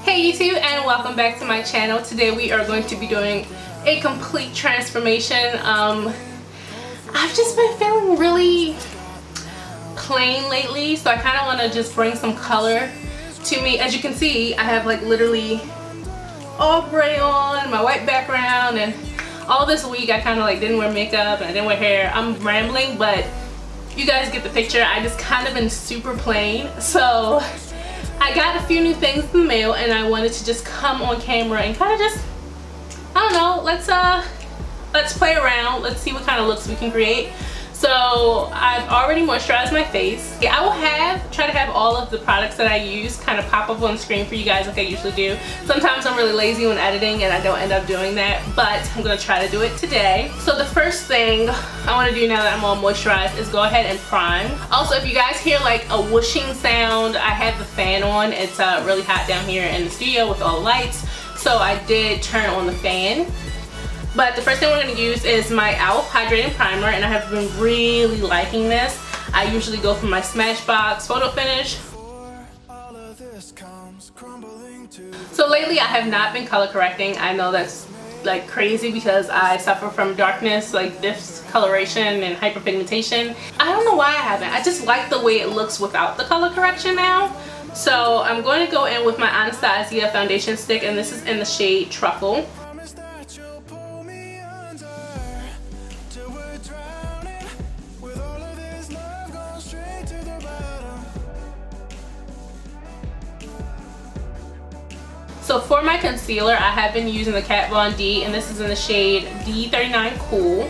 Hey YouTube, and welcome back to my channel. Today we are going to be doing a complete transformation. I've just been feeling really plain lately, so I kind of want to just bring some color to me. As you can see, I have like literally ombre on, my white background, and all this week I kind of like didn't wear makeup and I didn't wear hair. I'm rambling, but you guys get the picture. I just kind of been super plain, so I got a few new things in the mail and I wanted to just come on camera and kind of just, I don't know, let's play around. Let's see what kind of looks we can create. So I've already moisturized my face. I will try to have all of the products that I use kind of pop up on the screen for you guys like I usually do. Sometimes I'm really lazy when editing and I don't end up doing that, but I'm gonna try to do it today. So the first thing I want to do now that I'm all moisturized is go ahead and prime. Also, if you guys hear like a whooshing sound, I have the fan on. It's really hot down here in the studio with all the lights, so I did turn on the fan. But the first thing we're going to use is my e.l.f. Hydrating Primer, and I have been really liking this. I usually go for my Smashbox Photo Finish. So lately I have not been color correcting. I know that's like crazy because I suffer from darkness, like discoloration and hyperpigmentation. I don't know why I haven't. I just like the way it looks without the color correction now. So I'm going to go in with my Anastasia foundation stick, and this is in the shade Truffle. So for my concealer, I have been using the Kat Von D, and this is in the shade D39 Cool.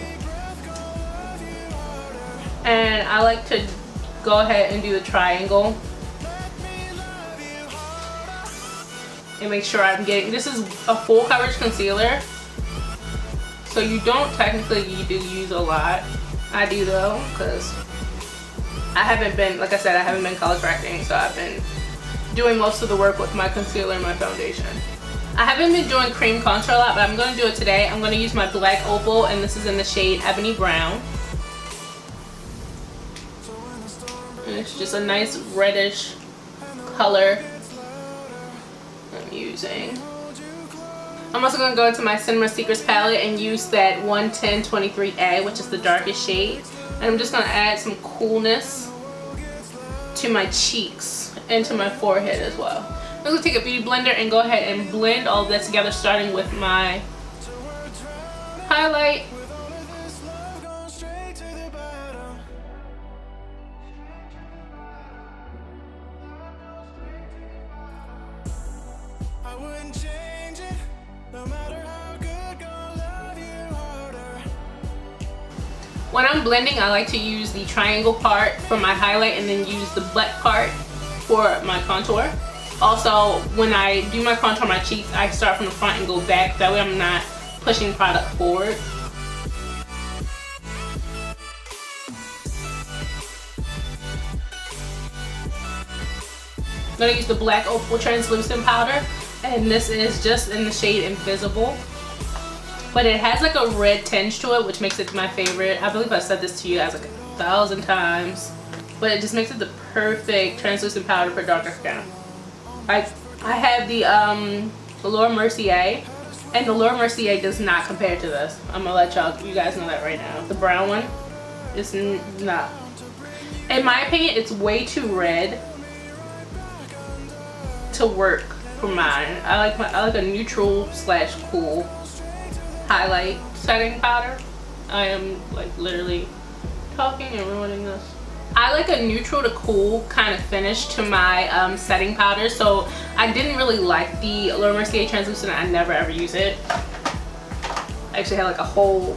And I like to go ahead and do the triangle and make sure I'm getting, this is a full coverage concealer, so you don't technically need to use a lot. I do though, because I haven't been, like I said, I haven't been color correcting, so I've been doing most of the work with my concealer and my foundation. I haven't been doing cream contour a lot, but I'm going to do it today. I'm going to use my black opal, and this is in the shade Ebony Brown. And it's just a nice reddish color I'm using. I'm also going to go into my Cinema Secrets palette and use that 11023A, which is the darkest shade. And I'm just going to add some coolness to my cheeks and to my forehead as well. I'm going to take a beauty blender and go ahead and blend all of that together, starting with my highlight. When I'm blending, I like to use the triangle part for my highlight and then use the butt part for my contour. Also, when I do my contour on my cheeks, I start from the front and go back. That way I'm not pushing product forward. I'm going to use the black opal translucent powder, and this is just in the shade Invisible. But it has like a red tinge to it, which makes it my favorite. I believe I said this to you guys like 1,000 times. But it just makes it the perfect translucent powder for darker skin. I have the LaRoux Mercier, and the LaRoux Mercier does not compare to this. I'm gonna let you guys know that right now. The brown one is not. In my opinion, it's way too red to work for mine. I like a neutral / cool highlight setting powder. I am like literally talking and ruining this. I like a neutral to cool kind of finish to my setting powder, so I didn't really like the LaRoux Mercier translucent. I never ever use it. I actually had like a whole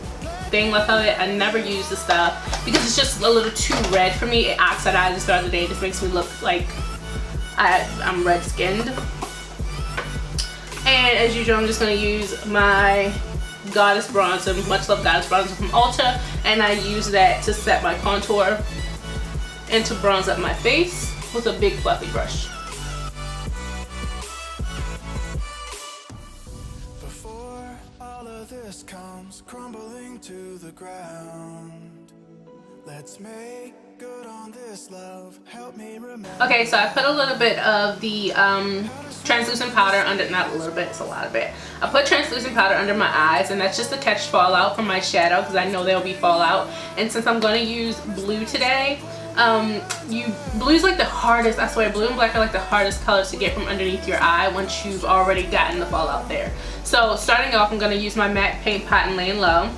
thing left of it. I never use the stuff because it's just a little too red for me. It oxidizes throughout the day. It just makes me look like I'm red skinned. And as usual, I'm just going to use my Goddess Bronzer, Much Love Goddess Bronzer from Ulta, and I use that to set my contour and to bronze up my face with a big fluffy brush. Before all of this comes crumbling to the ground, let's make Okay, so I put a little bit of the translucent powder under, not a little bit, it's a lot of it. I put translucent powder under my eyes, and that's just to catch fallout from my shadow because I know there will be fallout. And since I'm going to use blue today, blue's like the hardest, I swear, blue and black are like the hardest colors to get from underneath your eye once you've already gotten the fallout there. So starting off, I'm going to use my MAC paint pot and laying low,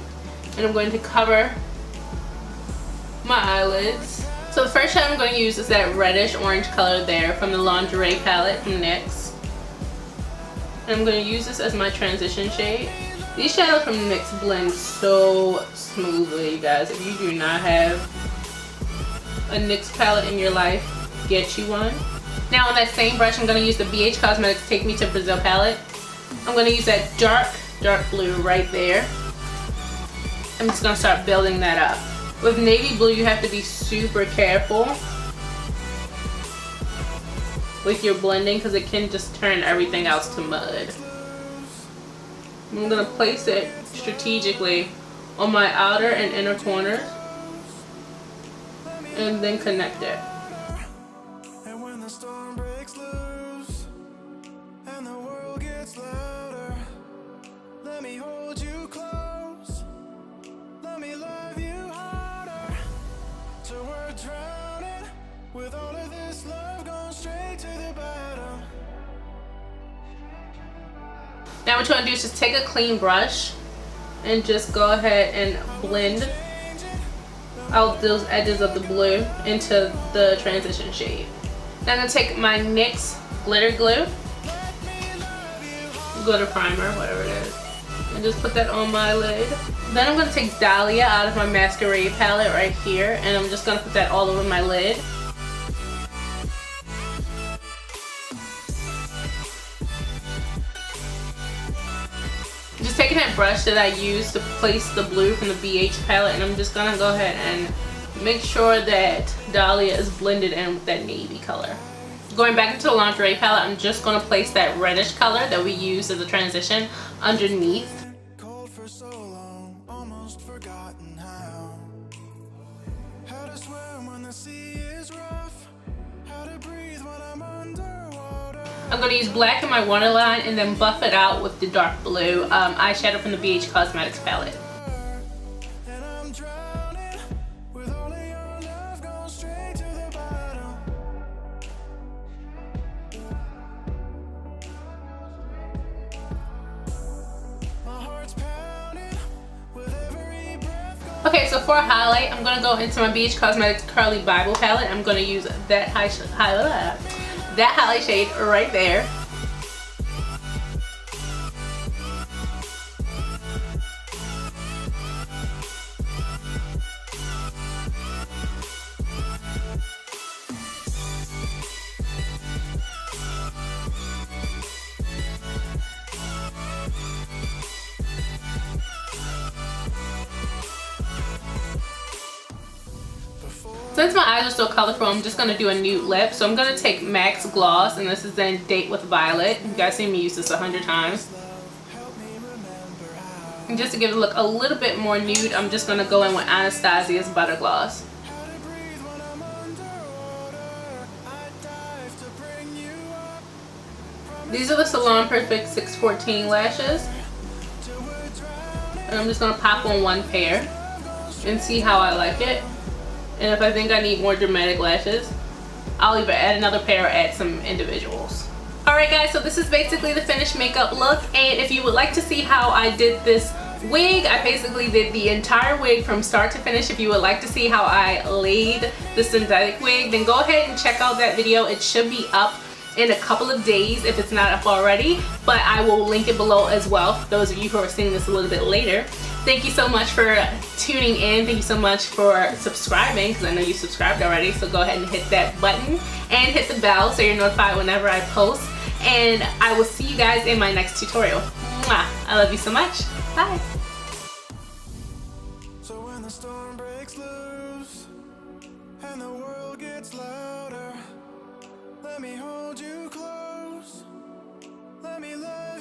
and I'm going to cover my eyelids. So the first shade I'm going to use is that reddish orange color there from the Lingerie palette from NYX. And I'm going to use this as my transition shade. These shadows from NYX blend so smoothly, you guys. If you do not have a NYX palette in your life, get you one. Now on that same brush, I'm going to use the BH Cosmetics Take Me to Brazil palette. I'm going to use that dark blue right there. I'm just going to start building that up. With navy blue, you have to be super careful with your blending because it can just turn everything else to mud. I'm going to place it strategically on my outer and inner corners and then connect it. And when the storm breaks loose and the world gets louder, let me hold you close, let me love you harder, till we're drowning with all of this love going straight to the bottom. Now what you want to do is just take a clean brush and just go ahead and blend out those edges of the blue into the transition shade. Now I'm going to take my NYX glitter glue, glitter primer, whatever it is, and just put that on my lid. Then I'm going to take Dahlia out of my Masquerade palette right here, and I'm just going to put that all over my lid. Just taking that brush that I used to place the blue from the BH palette, and I'm just going to go ahead and make sure that Dahlia is blended in with that navy color. Going back into the Lingerie palette, I'm just going to place that reddish color that we used as a transition underneath. Cold for so long, almost forgotten how to swim when the sea is rough, how to breathe when I'm underwater. I'm going to use black in my waterline and then buff it out with the dark blue eyeshadow from the BH Cosmetics palette. And I'm drowning with all of your love going straight to the bottom. My heart's pounding with every breath. Okay, so for a highlight, I'm going to go into my BH Cosmetics Curly Bible palette. I'm going to use that highlight shade right there. Since my eyes are still colorful, I'm just going to do a nude lip. So I'm going to take MAC's Gloss, and this is in Date with Violet. You guys seen me use this 100 times. And just to give it look a little bit more nude, I'm just going to go in with Anastasia's Butter Gloss. These are the Salon Perfect 614 lashes. And I'm just going to pop on one pair and see how I like it. And if I think I need more dramatic lashes, I'll either add another pair or add some individuals. Alright guys, so this is basically the finished makeup look, and if you would like to see how I did this wig, I basically did the entire wig from start to finish. If you would like to see how I laid the synthetic wig, then go ahead and check out that video. It should be up in a couple of days if it's not up already, but I will link it below as well for those of you who are seeing this a little bit later. Thank you so much for tuning in. Thank you so much for subscribing, because I know you subscribed already, so go ahead and hit that button and hit the bell so you're notified whenever I post, and I will see you guys in my next tutorial. Mwah! I love you so much. Bye! So when the storm breaks loose and the world gets louder, let me hold you close, let me love